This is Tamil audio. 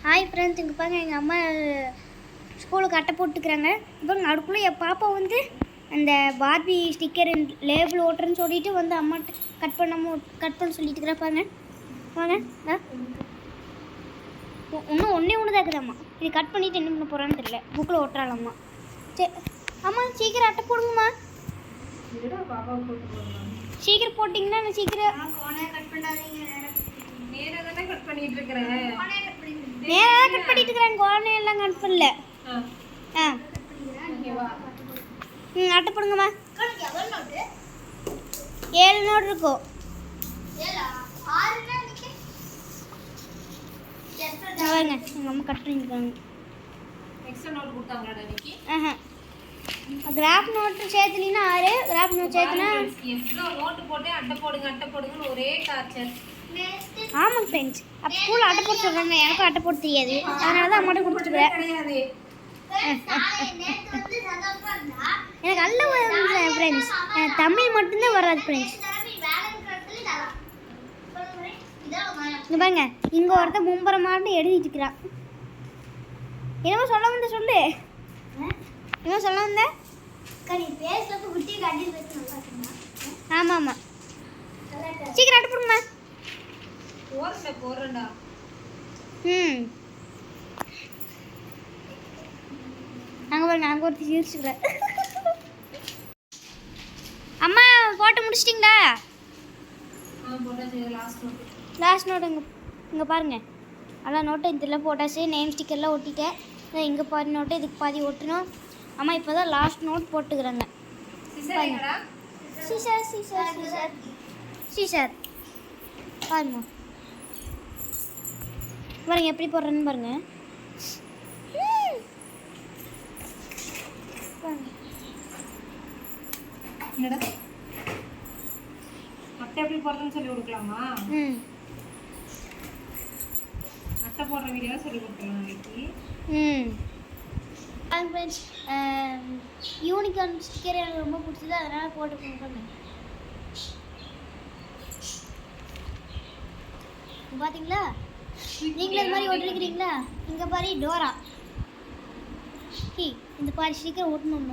ஹாய் ஃப்ரெண்ட்ஸ், இங்கே பாருங்க எங்கள் அம்மா ஸ்கூலுக்கு அட்டை போட்டுக்கிறாங்க. இப்போ அதுக்குள்ளே என் பாப்பா வந்து அந்த பார்பி ஸ்டிக்கர் லேபிள் ஓட்டுறேன்னு சொல்லிட்டு வந்து அம்மாட்ட கட் பண்ண சொல்லிட்டு இருக்கிறா. பாருங்க வாங்க, இன்னும் ஒன்று தான் இருக்குதாம்மா. இது கட் பண்ணிவிட்டு என்ன பண்ண போகிறான்னு தெரியல. புக்கில் ஓட்டுறாளம்மா. சரி அம்மா, சீக்கிரம் அட்டை போடுங்கம்மா. சீக்கிரம் போட்டிங்கன்னா நான் சீக்கிரம் நேராக தான் கட் பண்ணிட்டு இருக்கிறேன். கோணையெல்லாம் கட் பண்ணல. அட்டை போடுங்கம்மா. 7 நோட் இருக்கும். பாருங்க எங்கள் அம்மா கட் பண்ணியிருக்காங்க. கிராஃப் நோட்டு சேர்த்துலீங்கன்னா 6, கிராஃப் நோட் சேர்த்துனா ஒரே டார்ச்சர். ஆமாங்க ஃப்ரெண்ட்ஸ், அப்போ ஸ்கூலில் அட்டை போட்டு சொல்கிறாங்க. எனக்கும் அட்டை போட்டு தெரியாது, அதனால தான் அம்மாட்ட கொடுத்துருக்குறேன். எனக்கு நல்ல ஃப்ரெண்ட்ஸ், எனக்கு தமிழ் மட்டும்தான் வராது ஃப்ரெண்ட்ஸ். இங்கே பாருங்க, இங்கே ஒருத்தர் மும்பரமாட்டு எழுதிட்டு இருக்கிறான். என்னமோ சொல்ல வந்த சொல்லு. என்ன சொல்ல வந்த? ஆமாம் ஆமாம், சீக்கிரம் அட்டை போடுங்கம்மா. போறேன்டா. நாங்கள் பாருங்க, நாங்கள் ஒருத்தர் சிரிச்சுக்கிறேன். அம்மா போட்டு முடிச்சிட்டிங்களா? லாஸ்ட் நோட் இங்கே பாருங்கள். அதான் நோட்டை இதில் போட்டாச்சு. நேம் ஸ்டிக்கர்லாம் ஒட்டிட்டேன். இங்கே பாதி நோட்டை இதுக்கு பாதி ஒட்டணும். அம்மா இப்போ தான் லாஸ்ட் நோட் போட்டுக்கிறாங்க. சீசர் பாருங்க பாருங்க எப்படி போடுறேன்னு பாருங்க. அட்டை எப்படி போடுறதுன்னு சொல்லி கொடுக்கலாமா? அட்டை போடுற வீடியோ சொல்லி கொடுக்கலாம் நாளைக்கு. ஃப்ரெண்ட்ஸ், யூனிகார்ன் ஸ்டிக்கர் எனக்கு ரொம்ப பிடிச்சது, அதனால் போட்டு கொடுப்பேன். பார்த்தீங்களா? நீங்களும் இது மாதிரி ஒட்டிருக்கிறீங்களா? இங்கே பாரு டோரா. இந்த பாரு ஸ்டிக்கர் ஒட்டணும்.